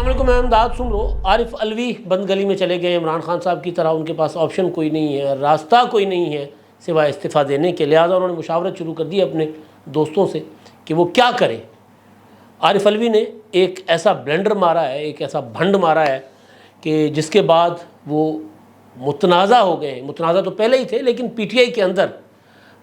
السلام علیکم، میں امداد سمرو۔ عارف علوی بند گلی میں چلے گئے عمران خان صاحب کی طرح، ان کے پاس آپشن کوئی نہیں ہے، راستہ کوئی نہیں ہے سوائے استعفیٰ دینے کے، لہٰذا انہوں نے مشاورت شروع کر دی اپنے دوستوں سے کہ وہ کیا کریں۔ عارف علوی نے ایک ایسا بلنڈر مارا ہے، ایک ایسا بھنڈ مارا ہے کہ جس کے بعد وہ متنازع ہو گئے ہیں۔ متنازع تو پہلے ہی تھے، لیکن پی ٹی آئی کے اندر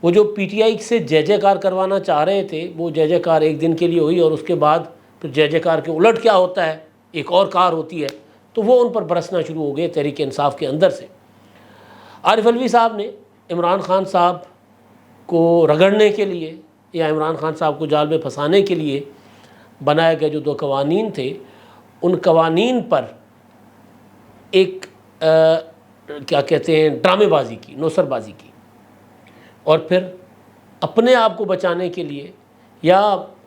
وہ جو پی ٹی آئی سے جے جے کار کروانا چاہ رہے تھے، وہ جے جے کار ایک دن کے لیے ہوئی، اور اس کے بعد پھر جے جے کار کے الٹ کیا ہوتا ہے، ایک اور کار ہوتی ہے، تو وہ ان پر برسنا شروع ہو گئے تحریک انصاف کے اندر سے۔ عارف علوی صاحب نے عمران خان صاحب کو رگڑنے کے لیے یا عمران خان صاحب کو جال میں پھنسانے کے لیے بنائے گئے جو دو قوانین تھے، ان قوانین پر ایک کیا کہتے ہیں ڈرامے بازی کی، نوسر بازی کی، اور پھر اپنے آپ کو بچانے کے لیے یا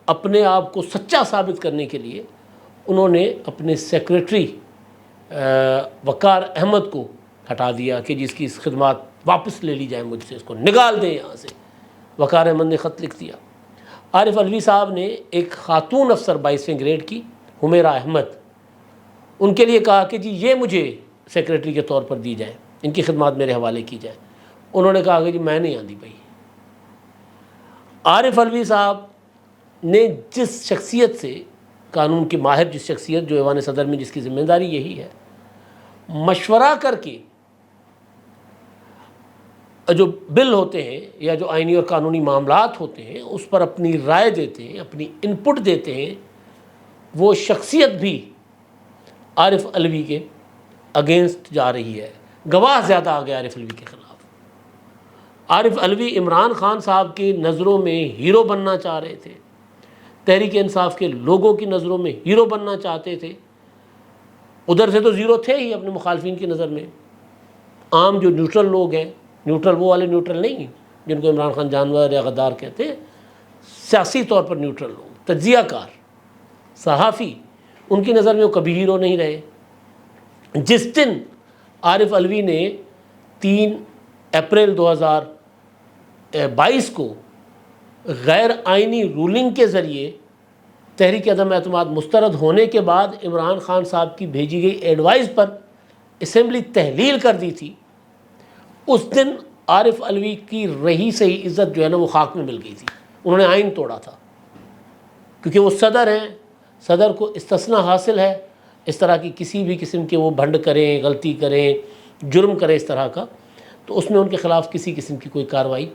اپنے آپ کو سچا ثابت کرنے کے لیے انہوں نے اپنے سیکریٹری وقار احمد کو ہٹا دیا کہ جس کی خدمات واپس لے لی جائیں مجھ سے، اس کو نکال دیں یہاں سے۔ وقار احمد نے خط لکھ دیا۔ عارف علوی صاحب نے ایک خاتون افسر 22ویں گریڈ کی، حمیرہ احمد، ان کے لیے کہا کہ جی یہ مجھے سیکریٹری کے طور پر دی جائیں، ان کی خدمات میرے حوالے کی جائیں۔ انہوں نے کہا کہ جی میں نہیں آندی بھائی۔ عارف علوی صاحب نے جس شخصیت سے، قانون کی ماہر جس شخصیت جو ایوان صدر میں جس کی ذمہ داری یہی ہے، مشورہ کر کے جو بل ہوتے ہیں یا جو آئینی اور قانونی معاملات ہوتے ہیں اس پر اپنی رائے دیتے ہیں، اپنی انپٹ دیتے ہیں، وہ شخصیت بھی عارف علوی کے اگینسٹ جا رہی ہے۔ گواہ زیادہ آ گئے عارف علوی کے خلاف۔ عارف علوی عمران خان صاحب کی نظروں میں ہیرو بننا چاہ رہے تھے، تحریک انصاف کے لوگوں کی نظروں میں ہیرو بننا چاہتے تھے۔ ادھر سے تو زیرو تھے ہی اپنے مخالفین کی نظر میں۔ عام جو نیوٹرل لوگ ہیں، نیوٹرل وہ والے نیوٹرل نہیں جن کو عمران خان جانور یا غدار کہتے ہیں، سیاسی طور پر نیوٹرل لوگ، تجزیہ کار، صحافی، ان کی نظر میں وہ کبھی ہیرو نہیں رہے۔ جس دن عارف علوی نے 3 اپریل 2022 کو غیر آئینی رولنگ کے ذریعے تحریک عدم اعتماد مسترد ہونے کے بعد عمران خان صاحب کی بھیجی گئی ایڈوائز پر اسمبلی تحلیل کر دی تھی، اس دن عارف علوی کی رہی سہی عزت جو ہے نا وہ خاک میں مل گئی تھی۔ انہوں نے آئین توڑا تھا، کیونکہ وہ صدر ہیں، صدر کو استثناء حاصل ہے اس طرح کی کسی بھی قسم کے وہ بھنڈ کریں، غلطی کریں، جرم کریں اس طرح کا، تو اس میں ان کے خلاف کسی قسم کی کوئی کارروائی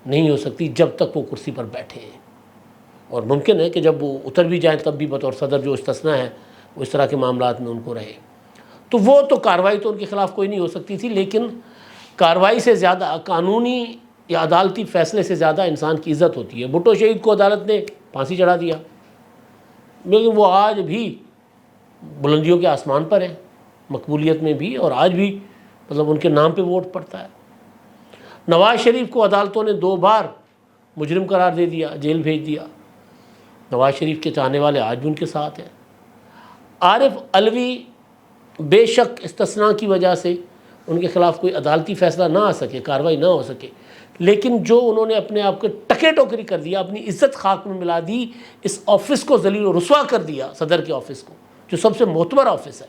نہیں ہو سکتی جب تک وہ کرسی پر بیٹھے ہیں، اور ممکن ہے کہ جب وہ اتر بھی جائیں تب بھی بطور صدر جو استثناء ہے وہ اس طرح کے معاملات میں ان کو رہے۔ تو وہ تو کارروائی تو ان کے خلاف کوئی نہیں ہو سکتی تھی، لیکن کارروائی سے زیادہ، قانونی یا عدالتی فیصلے سے زیادہ انسان کی عزت ہوتی ہے۔ بھٹو شہید کو عدالت نے پھانسی چڑھا دیا، لیکن وہ آج بھی بلندیوں کے آسمان پر ہیں، مقبولیت میں بھی، اور آج بھی مطلب ان کے نام پہ ووٹ پڑتا ہے۔ نواز شریف کو عدالتوں نے 2 بار مجرم قرار دے دیا، جیل بھیج دیا۔ نواز شریف کے چاہنے والے آج بھی ان کے ساتھ ہیں۔ عارف علوی بے شک استثناء کی وجہ سے ان کے خلاف کوئی عدالتی فیصلہ نہ آ سکے، کارروائی نہ ہو سکے، لیکن جو انہوں نے اپنے آپ کو ٹکے ٹوکری کر دیا، اپنی عزت خاک میں ملا دی، اس آفس کو ذلیل و رسوا کر دیا، صدر کے آفس کو جو سب سے معتبر آفس ہے،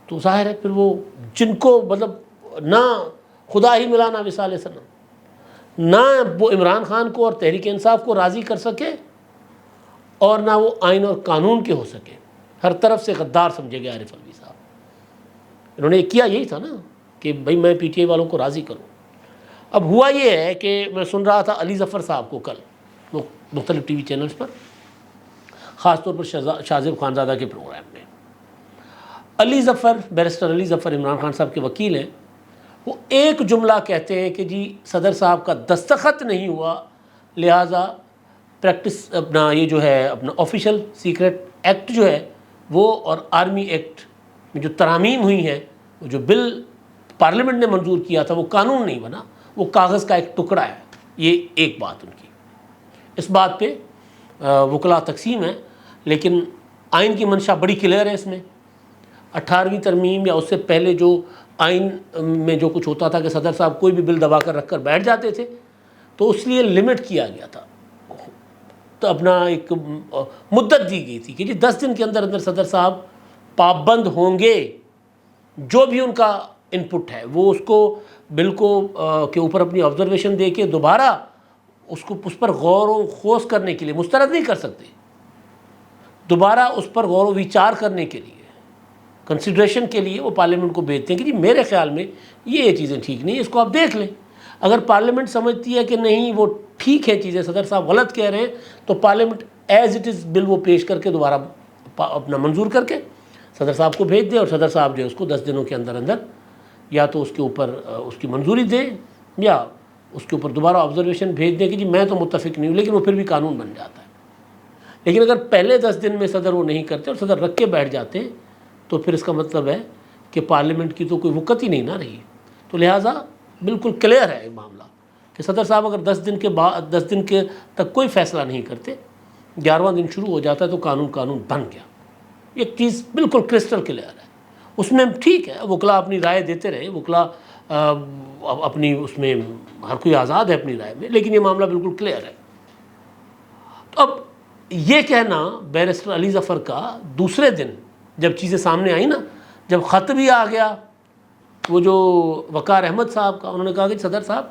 تو ظاہر ہے پھر وہ جن کو مطلب نہ خدا ہی ملا نہ وصال صنم، نہ وہ عمران خان کو اور تحریک انصاف کو راضی کر سکے اور نہ وہ آئین اور قانون کے ہو سکے، ہر طرف سے غدار سمجھے گئے عارف علوی صاحب۔ انہوں نے کیا یہی تھا نا کہ بھئی میں پی ٹی آئی والوں کو راضی کروں۔ اب ہوا یہ ہے کہ میں سن رہا تھا علی ظفر صاحب کو کل مختلف ٹی وی چینلز پر، خاص طور پر شاہ زیب خانزادہ کے پروگرام میں، علی ظفر، بیرسٹر علی ظفر عمران خان صاحب کے وکیل ہیں، وہ ایک جملہ کہتے ہیں کہ جی صدر صاحب کا دستخط نہیں ہوا، لہٰذا پریکٹس اپنا یہ جو ہے اپنا آفیشل سیکرٹ ایکٹ جو ہے وہ، اور آرمی ایکٹ میں جو ترامیم ہوئی ہیں، وہ جو بل پارلیمنٹ نے منظور کیا تھا وہ قانون نہیں بنا، وہ کاغذ کا ایک ٹکڑا ہے۔ یہ ایک بات ان کی، اس بات پہ وکلاء تقسیم ہے، لیکن آئین کی منشا بڑی کلیئر ہے۔ اس میں 18ویں ترمیم یا اس سے پہلے جو آئین میں جو کچھ ہوتا تھا کہ صدر صاحب کوئی بھی بل دبا کر رکھ کر بیٹھ جاتے تھے، تو اس لیے لمٹ کیا گیا تھا اپنا ایک مدت دی گئی تھی کہ جی 10 دن کے اندر اندر صدر صاحب پابند ہوں گے، جو بھی ان کا انپٹ ہے وہ اس کو بل کو کے اوپر اپنی آبزرویشن دے کے دوبارہ اس پر غور و خوض کرنے کے لیے مسترد نہیں کر سکتے، دوبارہ اس پر غور و ویچار کرنے کے لیے، کنسیڈریشن کے لیے وہ پارلیمنٹ کو بھیجتے ہیں کہ جی میرے خیال میں یہ چیزیں ٹھیک نہیں ہیں، اس کو آپ دیکھ لیں۔ اگر پارلیمنٹ سمجھتی ہے کہ نہیں وہ ٹھیک ہے چیزیں، صدر صاحب غلط کہہ رہے ہیں، تو پارلیمنٹ ایز اٹ از بل وہ پیش کر کے دوبارہ اپنا منظور کر کے صدر صاحب کو بھیج دے، اور صدر صاحب جو ہے اس کو 10 دنوں کے اندر اندر یا تو اس کے اوپر اس کی منظوری دیں یا اس کے اوپر دوبارہ آبزرویشن بھیج دیں کہ جی میں تو متفق نہیں ہوں، لیکن وہ پھر بھی قانون بن جاتا ہے۔ لیکن اگر پہلے 10 دن میں صدر وہ نہیں کرتے اور صدر رکھ کے بیٹھ جاتے ہیں تو پھر اس کا مطلب ہے کہ پارلیمنٹ کی تو کوئی وقت ہی نہیں نہ رہی۔ تو لہٰذا بالکل کلیئر ہے یہ معاملہ کہ صدر صاحب اگر 10 دن کے تک کوئی فیصلہ نہیں کرتے، 11واں دن شروع ہو جاتا ہے تو قانون بن گیا۔ ایک چیز بالکل کرسٹل کلیئر ہے، اس میں ٹھیک ہے وکلاء اپنی رائے دیتے رہے، وکلاء اپنی اس میں ہر کوئی آزاد ہے اپنی رائے میں، لیکن یہ معاملہ بالکل کلیئر ہے۔ تو اب یہ کہنا بیرسٹر علی ظفر کا دوسرے دن جب چیزیں سامنے آئیں نا، جب خط بھی آ گیا وہ جو وقار احمد صاحب کا، انہوں نے کہا کہ صدر صاحب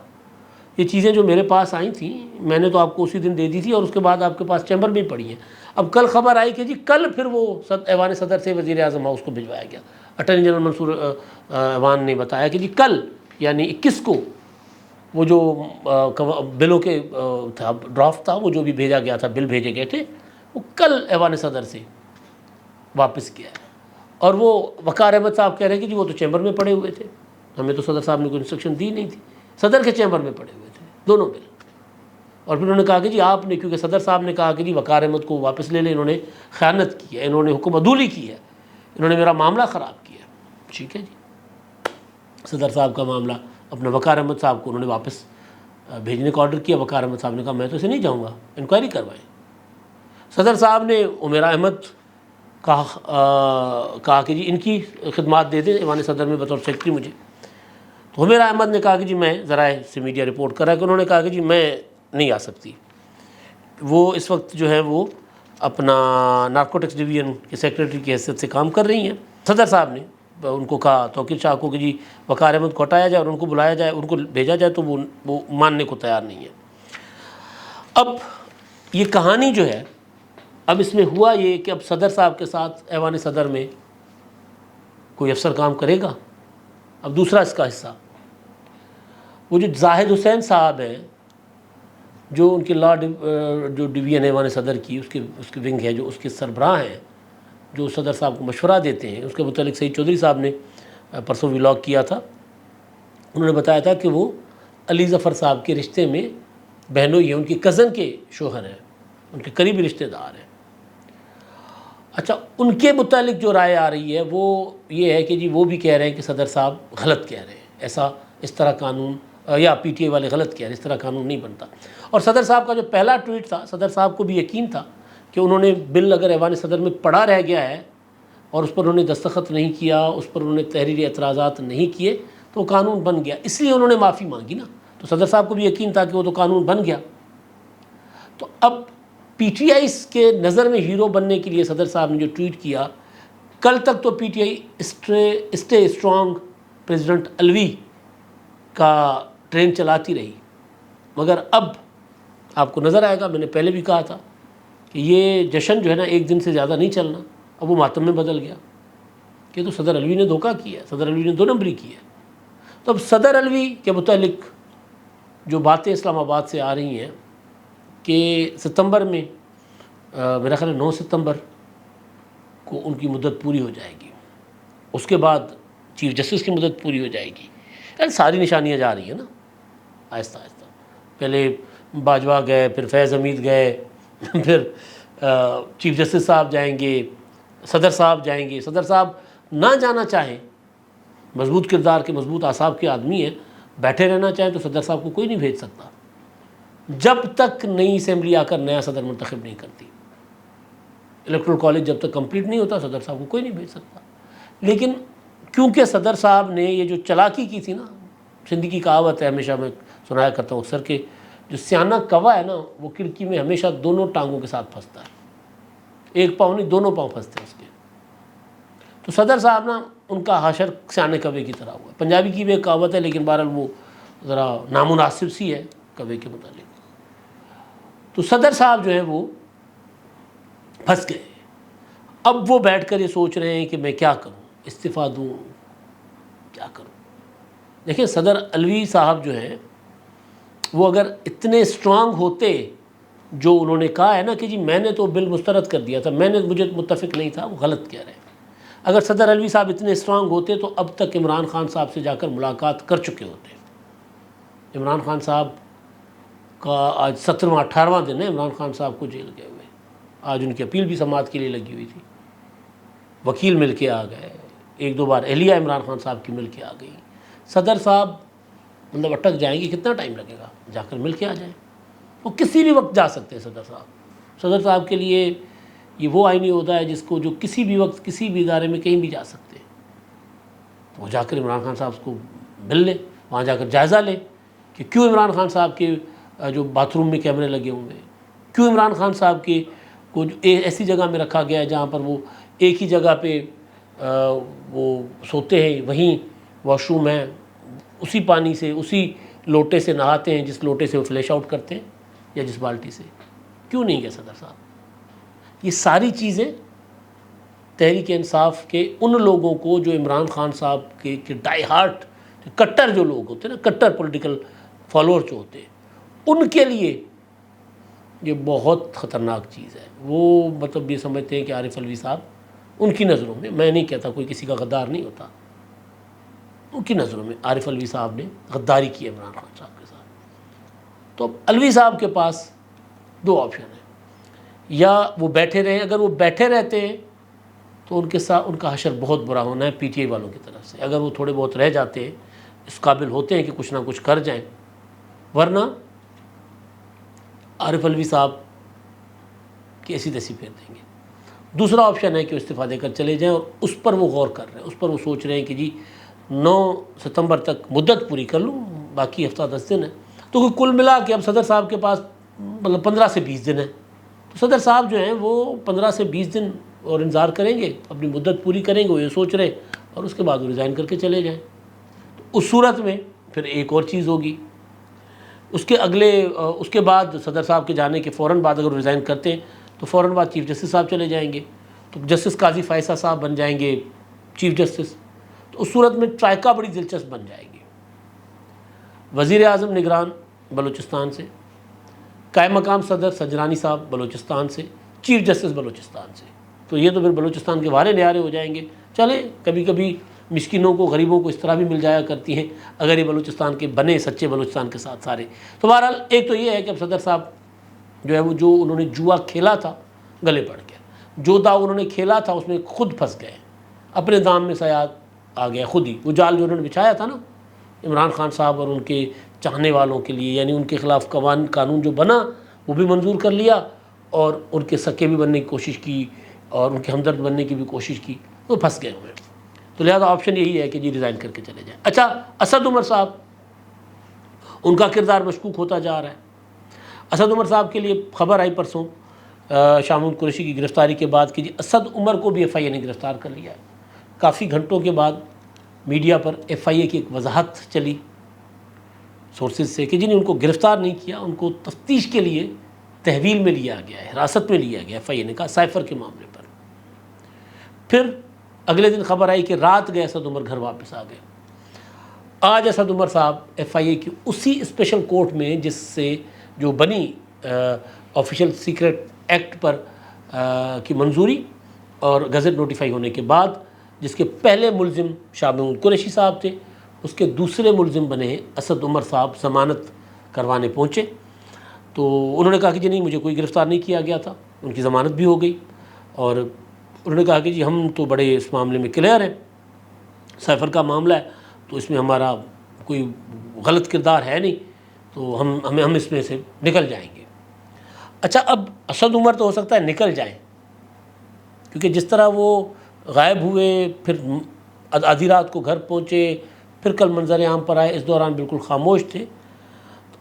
یہ چیزیں جو میرے پاس آئی تھیں میں نے تو آپ کو اسی دن دے دی تھی اور اس کے بعد آپ کے پاس چیمبر میں پڑی ہیں۔ اب کل خبر آئی کہ جی کل پھر وہ ایوان صدر سے وزیر اعظم ہاؤس کو بھجوایا گیا۔ اٹارنی جنرل منصور ایوان نے بتایا کہ جی کل یعنی 21 کو وہ جو بلوں کے ڈرافٹ تھا، وہ جو بھی بھیجا گیا تھا، بل بھیجے گئے تھے، وہ کل ایوان صدر سے واپس کیا ہے۔ اور وہ وقار احمد صاحب کہہ رہے ہیں کہ جی وہ تو چیمبر میں پڑے ہوئے تھے، ہمیں تو صدر صاحب نے کوئی انسٹرکشن دی نہیں تھی، صدر کے چیمبر میں پڑے ہوئے تھے دونوں بل۔ اور پھر انہوں نے کہا کہ جی آپ نے، کیونکہ صدر صاحب نے کہا کہ جی وقار احمد کو واپس لے لیں، انہوں نے خیانت کی ہے، انہوں نے حکم عدولی کی ہے، انہوں نے میرا معاملہ خراب کیا۔ ٹھیک ہے جی، صدر صاحب کا معاملہ اپنا وقار احمد صاحب کو انہوں نے واپس بھیجنے کا آرڈر کیا۔ وقار احمد صاحب نے کہا میں تو اسے نہیں جاؤں گا، انکوائری کروائیں۔ صدر صاحب نے عمیرہ احمد کہا کہ جی ان کی خدمات دے دیں ایوان صدر میں بطور سیکرٹری مجھے۔ تو عمیرہ احمد نے کہا کہ جی میں ذرائع سے میڈیا رپورٹ کر رہا ہے کہ انہوں نے کہا کہ جی میں نہیں آ سکتی، وہ اس وقت جو ہے وہ اپنا نارکوٹکس ڈویژن کے سیکرٹری کی حیثیت سے کام کر رہی ہیں۔ صدر صاحب نے ان کو کہا، توقیر شاہ کو، کہ جی وقار احمد کو ہٹایا جائے اور ان کو بلایا جائے، ان کو بھیجا جائے، تو وہ ماننے کو تیار نہیں ہے۔ اب یہ کہانی جو ہے، اب اس میں ہوا یہ کہ اب صدر صاحب کے ساتھ ایوان صدر میں کوئی افسر کام کرے گا۔ اب دوسرا اس کا حصہ، وہ جو زاہد حسین صاحب ہیں، جو ان کے لا جو ڈویژن ہے ایوان صدر کی، اس کے ونگ ہے، جو اس کے سربراہ ہیں، جو صدر صاحب کو مشورہ دیتے ہیں، اس کے متعلق سعید چودھری صاحب نے پرسوں ولاگ کیا تھا۔ انہوں نے بتایا تھا کہ وہ علی ظفر صاحب کے رشتے میں بہنوئی ہیں، ان کی کزن کے شوہر ہیں، ان کے قریبی رشتہ دار ہیں۔ اچھا، ان کے متعلق جو رائے آ رہی ہے وہ یہ ہے کہ جی وہ بھی کہہ رہے ہیں کہ صدر صاحب غلط کہہ رہے ہیں، اس طرح قانون، یا پی ٹی اے والے غلط کہہ رہے ہیں، اس طرح قانون نہیں بنتا۔ اور صدر صاحب کا جو پہلا ٹویٹ تھا، صدر صاحب کو بھی یقین تھا کہ انہوں نے بل اگر ایوان صدر میں پڑا رہ گیا ہے اور اس پر انہوں نے دستخط نہیں کیا، اس پر انہوں نے تحریری اعتراضات نہیں کیے، تو وہ قانون بن گیا، اس لیے انہوں نے معافی مانگی نا۔ تو صدر صاحب کو بھی یقین تھا کہ وہ تو قانون بن گیا۔ تو اب پی ٹی آئی کے نظر میں ہیرو بننے کے لیے صدر صاحب نے جو ٹویٹ کیا، کل تک تو P T I stay strong president الوی کا ٹرین چلاتی رہی، مگر اب آپ کو نظر آئے گا، میں نے پہلے بھی کہا تھا کہ یہ جشن جو ہے نا ایک دن سے زیادہ نہیں چلنا، اب وہ ماتم میں بدل گیا کہ تو صدر الوی نے دھوکہ کیا ہے، صدر الوی نے 2 نمبری کی ہے۔ تو اب صدر الوی کے متعلق جو باتیں اسلام آباد سے آ رہی ہیں کہ ستمبر میں، میرا خیال ہے 9 ستمبر کو ان کی مدت پوری ہو جائے گی، اس کے بعد چیف جسٹس کی مدت پوری ہو جائے گی۔ یعنی ساری نشانیاں جا رہی ہیں نا آہستہ آہستہ، پہلے باجوہ گئے، پھر فیض حمید گئے، پھر چیف جسٹس صاحب جائیں گے، صدر صاحب جائیں گے۔ صدر صاحب نہ جانا چاہیں، مضبوط کردار کے، مضبوط اعصاب کے آدمی ہیں، بیٹھے رہنا چاہیں تو صدر صاحب کو کوئی نہیں بھیج سکتا جب تک نئی اسمبلی آ کر نیا صدر منتخب نہیں کرتی۔ الیکٹرل کالج جب تک کمپلیٹ نہیں ہوتا صدر صاحب کو کوئی نہیں بھیج سکتا۔ لیکن کیونکہ صدر صاحب نے یہ جو چلاکی کی تھی نا، سندھی کی کہاوت ہے، ہمیشہ میں سنایا کرتا ہوں اکثر، کہ جو سیانہ کوا ہے نا وہ کھڑکی میں ہمیشہ دونوں ٹانگوں کے ساتھ پھنستا ہے، ایک پاؤں نہیں دونوں پاؤں پھنستے ہیں اس کے۔ تو صدر صاحب نا ان کا حشر سیانے کوے کی طرح ہوا ہے۔ پنجابی کی بھی ایک کہاوت ہے لیکن بہرحال وہ ذرا نامناسب سی ہے کوے کے متعلق۔ تو صدر صاحب جو ہیں وہ پھنس گئے۔ اب وہ بیٹھ کر یہ سوچ رہے ہیں کہ میں کیا کروں، استعفیٰ دوں، کیا کروں۔ دیکھیں صدر علوی صاحب جو ہیں وہ اگر اتنے اسٹرانگ ہوتے جو انہوں نے کہا ہے نا کہ جی میں نے تو بل مسترد کر دیا تھا، مجھے متفق نہیں تھا، وہ غلط کہہ رہے ہیں۔ اگر صدر علوی صاحب اتنے اسٹرانگ ہوتے تو اب تک عمران خان صاحب سے جا کر ملاقات کر چکے ہوتے۔ عمران خان صاحب کا آج 17واں 18واں دن ہے عمران خان صاحب کو جیل گئے ہوئے، آج ان کی اپیل بھی سماعت کے لیے لگی ہوئی تھی، وکیل مل کے آ گئے، ایک دو بار اہلیہ عمران خان صاحب کی مل کے آ گئی۔ صدر صاحب مطلب اٹک جائیں گے، کتنا ٹائم لگے گا، جا کر مل کے آ جائیں۔ وہ کسی بھی وقت جا سکتے ہیں صدر صاحب کے لیے یہ وہ آئینی عہدہ ہے جس کو جو کسی بھی وقت کسی بھی ادارے میں کہیں بھی جا سکتے ہیں۔ وہ جا کر عمران خان صاحب کو مل لیں، وہاں جا کر جائزہ لیں کہ کیوں عمران خان صاحب کے جو باتھ روم میں کیمرے لگے ہوئے ہیں، کیوں عمران خان صاحب کے کو ایسی جگہ میں رکھا گیا ہے جہاں پر وہ ایک ہی جگہ پہ وہ سوتے ہیں، وہیں واش روم ہے، اسی پانی سے اسی لوٹے سے نہاتے ہیں جس لوٹے سے وہ فلیش آؤٹ کرتے ہیں یا جس بالٹی سے، کیوں نہیں گئے صدر صاحب؟ یہ ساری چیزیں تحریک انصاف کے ان لوگوں کو جو عمران خان صاحب کے ڈائی ہارٹ کٹر جو لوگ ہوتے ہیں نا، کٹر پولیٹیکل فالوور جو ہوتے ہیں، ان کے لیے یہ بہت خطرناک چیز ہے۔ وہ مطلب یہ سمجھتے ہیں کہ عارف علوی صاحب ان کی نظروں میں نہیں کہتا کوئی کسی کا غدار نہیں ہوتا، ان کی نظروں میں عارف علوی صاحب نے غداری کی عمران خان صاحب کے ساتھ۔ تو اب علوی صاحب کے پاس دو آپشن ہیں، یا وہ بیٹھے رہیں، اگر وہ بیٹھے رہتے ہیں تو ان کے ساتھ ان کا حشر بہت برا ہونا ہے پی ٹی آئی والوں کی طرف سے۔ اگر وہ تھوڑے بہت رہ جاتے ہیں، اس قابل ہوتے ہیں کہ کچھ نہ کچھ کر جائیں، ورنہ عارف علوی صاحب کی ایسی تیسی پھیر دیں گے۔ دوسرا آپشن ہے کہ وہ استعفیٰ دے کر چلے جائیں، اور اس پر وہ غور کر رہے ہیں، اس پر وہ سوچ رہے ہیں کہ جی 9 ستمبر تک مدت پوری کر لوں، باقی ہفتہ 10 دن ہے، تو کل ملا کے اب صدر صاحب کے پاس مطلب 15 سے 20 دن ہے۔ تو صدر صاحب جو ہیں وہ 15 سے 20 دن اور انتظار کریں گے، اپنی مدت پوری کریں گے، وہ یہ سوچ رہے ہیں، اور اس کے بعد وہ ریزائن کر کے چلے جائیں۔ تو اس صورت میں پھر ایک اور چیز ہوگی، اس کے بعد صدر صاحب کے جانے کے فوراً بعد اگر وہ ریزائن کرتے ہیں تو فوراً بعد چیف جسٹس صاحب چلے جائیں گے، تو جسٹس قاضی فائصہ صاحب بن جائیں گے چیف جسٹس۔ تو اس صورت میں ٹرائکا بڑی دلچسپ بن جائے گی، وزیر اعظم نگران بلوچستان سے، قائم مقام صدر سجرانی صاحب بلوچستان سے، چیف جسٹس بلوچستان سے۔ تو یہ تو پھر بلوچستان کے وارے نیارے ہو جائیں گے۔ چلیں کبھی کبھی مسکینوں کو غریبوں کو اس طرح بھی مل جایا کرتی ہیں اگر یہ بلوچستان کے بنے سچے بلوچستان کے ساتھ سارے۔ تو بہرحال ایک تو یہ ہے کہ اب صدر صاحب جو ہے وہ جو انہوں نے جوا کھیلا تھا گلے پڑ گیا، جو داؤ انہوں نے کھیلا تھا اس میں خود پھنس گئے، اپنے دام میں سیاد آ گیا خود ہی۔ وہ جال جو انہوں نے بچھایا تھا نا عمران خان صاحب اور ان کے چاہنے والوں کے لیے، یعنی ان کے خلاف قانون جو بنا وہ بھی منظور کر لیا، اور ان کے سکے بھی بننے کی کوشش کی اور ان کے ہمدرد بننے کی بھی کوشش کی، وہ پھنس گئے ہوئے ہیں۔ تو لہذا آپشن یہی ہے کہ جی ریزائن کر کے چلے جائیں۔ اچھا اسد عمر صاحب، ان کا کردار مشکوک ہوتا جا رہا ہے۔ اسد عمر صاحب کے لیے خبر آئی پرسوں شاہ محمود قریشی کی گرفتاری کے بعد کہ جی اسد عمر کو بھی ایف آئی اے نے گرفتار کر لیا ہے۔ کافی گھنٹوں کے بعد میڈیا پر ایف آئی اے کی ایک وضاحت چلی سورسز سے کہ جی ان کو گرفتار نہیں کیا، ان کو تفتیش کے لیے تحویل میں لیا گیا ہے، حراست میں لیا گیا۔ ایف آئی اے نے کہا سائفر کے معاملے پر۔ پھر اگلے دن خبر آئی کہ رات گئے اسد عمر گھر واپس آ گئے۔ آج اسد عمر صاحب ایف آئی اے کی اسی اسپیشل کورٹ میں جس سے جو بنی آفیشیل سیکرٹ ایکٹ پر کی منظوری اور گزٹ نوٹیفائی ہونے کے بعد، جس کے پہلے ملزم شاہ محمود قریشی صاحب تھے، اس کے دوسرے ملزم بنے اسد عمر صاحب ضمانت کروانے پہنچے۔ تو انہوں نے کہا کہ جی نہیں مجھے کوئی گرفتار نہیں کیا گیا تھا، ان کی ضمانت بھی ہو گئی، اور انہوں نے کہا کہ جی ہم تو بڑے اس معاملے میں کلیئر ہیں، سائفر کا معاملہ ہے تو اس میں ہمارا کوئی غلط کردار ہے نہیں، تو ہم اس میں سے نکل جائیں گے۔ اچھا اب اسد عمر تو ہو سکتا ہے نکل جائیں، کیونکہ جس طرح وہ غائب ہوئے، پھر آدھی رات کو گھر پہنچے، پھر کل منظر عام پر آئے، اس دوران بالکل خاموش تھے۔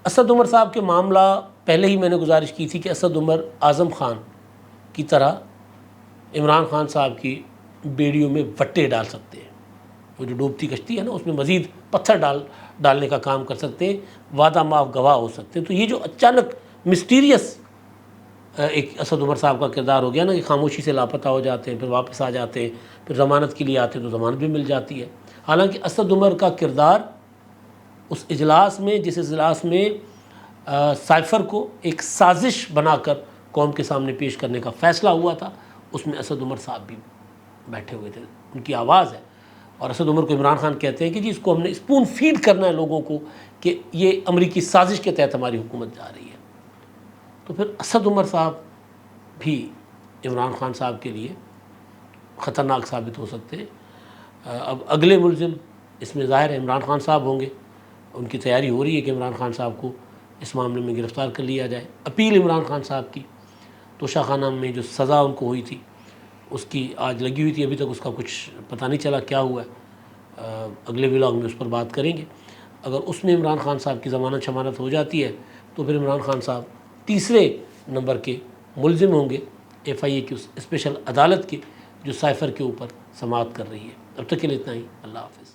اسد عمر صاحب کے معاملہ پہلے ہی میں نے گزارش کی تھی کہ اسد عمر اعظم خان کی طرح عمران خان صاحب کی بیڑیوں میں وٹے ڈال سکتے ہیں. وہ جو ڈوبتی کشتی ہے نا اس میں مزید پتھر ڈالنے کا کام کر سکتے ہیں, وعدہ معاف گواہ ہو سکتے ہیں. تو یہ جو اچانک مسٹیریس ایک اسد عمر صاحب کا کردار ہو گیا نا کہ خاموشی سے لاپتہ ہو جاتے ہیں, پھر واپس آ جاتے ہیں, پھر ضمانت کے لیے آتے ہیں تو ضمانت بھی مل جاتی ہے. حالانکہ اسد عمر کا کردار اس اجلاس میں, جس اجلاس میں سائفر کو ایک سازش بنا کر قوم کے سامنے پیش کرنے کا فیصلہ ہوا تھا, اس میں اسد عمر صاحب بھی بیٹھے ہوئے تھے, ان کی آواز ہے. اور اسد عمر کو عمران خان کہتے ہیں کہ جی اس کو ہم نے اسپون فیڈ کرنا ہے لوگوں کو کہ یہ امریکی سازش کے تحت ہماری حکومت جا رہی ہے. تو پھر اسد عمر صاحب بھی عمران خان صاحب کے لیے خطرناک ثابت ہو سکتے ہیں. اب اگلے ملزم اس میں ظاہر ہے عمران خان صاحب ہوں گے. ان کی تیاری ہو رہی ہے کہ عمران خان صاحب کو اس معاملے میں گرفتار کر لیا جائے. اپیل عمران خان صاحب کی توشہ خانہ میں جو سزا ان کو ہوئی تھی اس کی آج لگی ہوئی تھی, ابھی تک اس کا کچھ پتہ نہیں چلا کیا ہوا ہے. اگلے ولاگ میں اس پر بات کریں گے. اگر اس میں عمران خان صاحب کی ضمانت شمانت ہو جاتی ہے تو پھر عمران خان صاحب تیسرے نمبر کے ملزم ہوں گے ایف آئی اے کی اس اسپیشل عدالت کے جو سائفر کے اوپر سماعت کر رہی ہے. اب تک کے لیے اتنا ہی. اللہ حافظ.